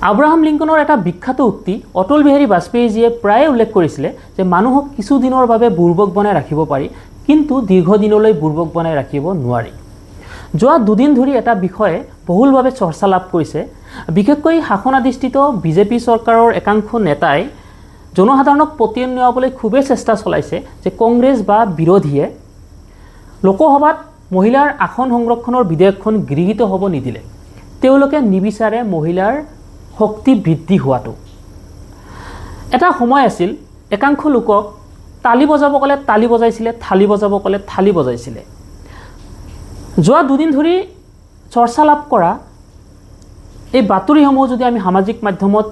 আব্ৰাহাম লিংকনৰ এটা বিখ্যাত উক্তি অটল বিহাৰী বাজপেয়ীজীয়ে প্ৰায়ে উল্লেখ কৰিছিলে যে মানুহক কিছু দিনৰ বাবে বুৰ্বক বনাই ৰাখিব পাৰি, কিন্তু দীৰ্ঘদিনলৈ বুৰ্বক বনাই ৰাখিব নোৱাৰি। যোৱা দুদিন ধৰি এটা বিষয়ে বহুলভাৱে চৰ্চা লাভ কৰিছে। বিশেষকৈ শাসনাধিষ্ঠিত বিজেপি চৰকাৰৰ একাংশ নেতাই জনসাধাৰণক পতিয়ন নিয়াবলৈ খুবেই চেষ্টা চলাইছে যে কংগ্ৰেছ বা বিৰোধীয়ে লোকসভাত মহিলাৰ আসন সংৰক্ষণৰ বিধেয়কখন গৃহীত হ'ব নিদিলে। তেওঁলোকে নিবিচাৰে মহিলাৰ শক্তি বৃদ্ধি হোৱাটো। এটা সময় আছিল একাংশ লোকক তালি বজাব ক'লে তালি বজাইছিলে, থালি বজাব ক'লে থালি বজাইছিলে। যোৱা দুদিন ধৰি চৰ্চা লাভ কৰা এই বাতৰিসমূহ যদি আমি সামাজিক মাধ্যমত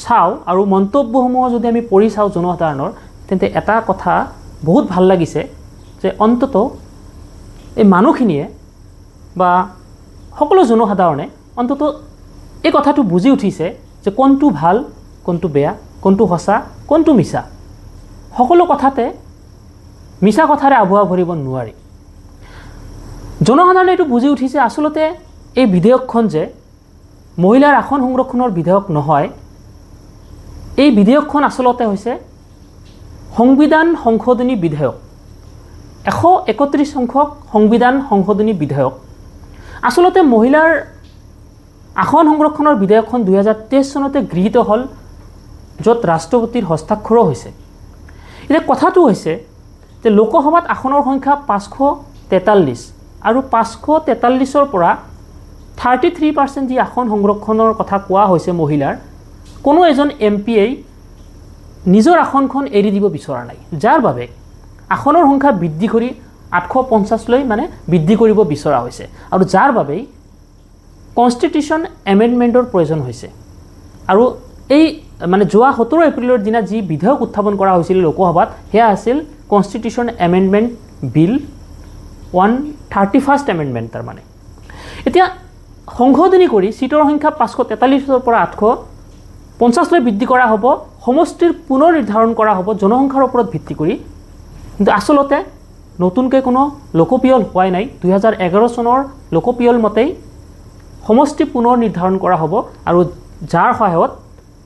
চাওঁ আৰু মন্তব্যসমূহ যদি আমি পঢ়ি চাওঁ জনসাধাৰণৰ, তেন্তে এটা কথা বহুত ভাল লাগিছে যে অন্তত এই মানুহখিনিয়ে বা সকলো জনসাধাৰণে অন্তত এই কথাটো বুজি উঠিছে যে কোনটো ভাল, কোনটো বেয়া, কোনটো সঁচা, কোনটো মিছা। সকলো কথাতে মিছা কথাৰে আভুৱা ভৰিব নোৱাৰি। জনসাধাৰণে এইটো বুজি উঠিছে আচলতে এই বিধেয়কখন যে মহিলাৰ আসন সংৰক্ষণৰ বিধেয়ক নহয়, এই বিধেয়কখন আচলতে হৈছে সংবিধান সংশোধনী বিধেয়ক। 131 সংখ্যক সংবিধান সংশোধনী বিধেয়ক। আচলতে মহিলাৰ আসন সংৰক্ষণৰ বিধেয়কখন 2023 চনতে গৃহীত হ'ল, য'ত ৰাষ্ট্ৰপতিৰ হস্তাক্ষৰো হৈছে। এতিয়া কথাটো হৈছে যে লোকসভাত আসনৰ সংখ্যা 543 আৰু 543ৰ পৰা 33% যি আসন সংৰক্ষণৰ কথা কোৱা হৈছে মহিলাৰ, কোনো এজন MPয়েই নিজৰ আসনখন এৰি দিব বিচৰা নাই, যাৰ বাবে আসনৰ সংখ্যা বৃদ্ধি কৰি 850লৈ বৃদ্ধি কৰিব বিচৰা হৈছে আৰু যাৰ বাবেই কনষ্টিটিউশ্যন এমেণ্ডমেণ্টৰ প্ৰয়োজন হৈছে। আৰু এই যোৱা 17 এপ্ৰিলৰ দিনা যি বিধেয়ক উত্থাপন কৰা হৈছিল লোকসভাত, সেয়া আছিল কনষ্টিটিউশ্যন এমেণ্ডমেণ্ট বিল 131st এমেণ্ডমেণ্ট। তাৰমানে এতিয়া সংশোধনী কৰি চিটৰ সংখ্যা 543ৰ পৰা 850লৈ বৃদ্ধি কৰা হ'ব, সমষ্টিৰ পুনৰ নিৰ্ধাৰণ কৰা হ'ব জনসংখ্যাৰ ওপৰত ভিত্তি কৰি। কিন্তু আচলতে নতুনকৈ কোনো লোকপিয়ল হোৱাই নাই। 2011 চনৰ লোকপিয়ল মতেই সমষ্টি পুনৰ নিৰ্ধাৰণ কৰা হ'ব আৰু যাৰ সহায়ত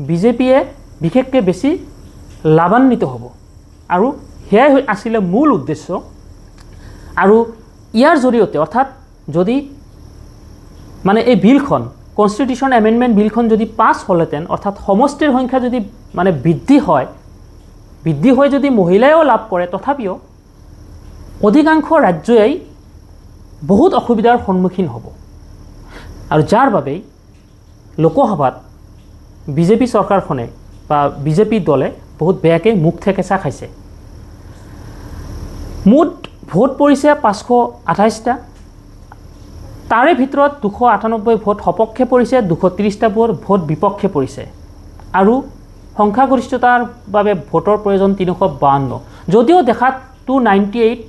বিজেপিয়ে বিশেষকৈ বেছি লাভান্বিত হ'ব, আৰু সেয়াই আছিলে মূল উদ্দেশ্য। আৰু ইয়াৰ জৰিয়তে অৰ্থাৎ যদি এই বিলখন কনষ্টিটিউশ্যন এমেণ্ডমেণ্ট বিলখন যদি পাছ হ'লহেঁতেন, অৰ্থাৎ সমষ্টিৰ সংখ্যা যদি বৃদ্ধি হৈ যদি মহিলাইও লাভ কৰে, তথাপিও অধিকাংশ ৰাজ্যই বহুত অসুবিধাৰ সন্মুখীন হ'ব। আৰু যাৰ বাবেই লোকসভাত বিজেপি চৰকাৰখনে বা বিজেপি দলে বহুত বেয়াকৈ মুখ থেকেচা খাইছে। মুঠ ভোট পৰিছে 528টা, তাৰে ভিতৰত 298 ভোট সপক্ষে পৰিছে, 230টা ভোট বিপক্ষে পৰিছে আৰু সংখ্যাগৰিষ্ঠতাৰ বাবে ভোটৰ প্ৰয়োজন 352। যদিও দেখাত 298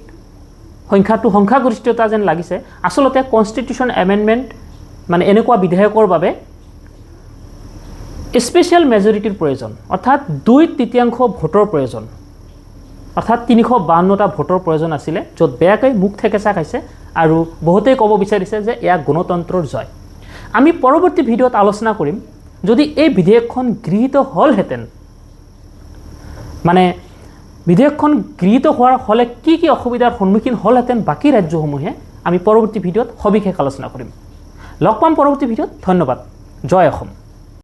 সংখ্যাটো সংখ্যাগৰিষ্ঠতা যেন লাগিছে, আচলতে কনষ্টিটিউশ্যন এমেণ্ডমেণ্ট এনেকুৱা বিধেয়কৰ বাবে স্পেচিয়েল মেজৰিটিৰ প্ৰয়োজন, অৰ্থাৎ 2/3 ভোটৰ প্ৰয়োজন, অৰ্থাৎ 352টা ভোটৰ প্ৰয়োজন আছিলে, য'ত বেয়াকৈ মুখ থেকেচা খাইছে আৰু বহুতেই ক'ব বিচাৰিছে যে এয়া গণতন্ত্ৰৰ জয়। আমি পৰৱৰ্তী ভিডিঅ'ত আলোচনা কৰিম যদি এই বিধেয়কখন গৃহীত হ'লহেঁতেন, বিধেয়কখন গৃহীত হোৱাৰ হ'লে কি কি অসুবিধাৰ সন্মুখীন হ'লহেঁতেন বাকী ৰাজ্যসমূহে, আমি পৰৱৰ্তী ভিডিঅ'ত সবিশেষ আলোচনা কৰিম। লগ পাম পৰৱৰ্তী ভিডিঅ'ত। ধন্যবাদ। জয় অসম।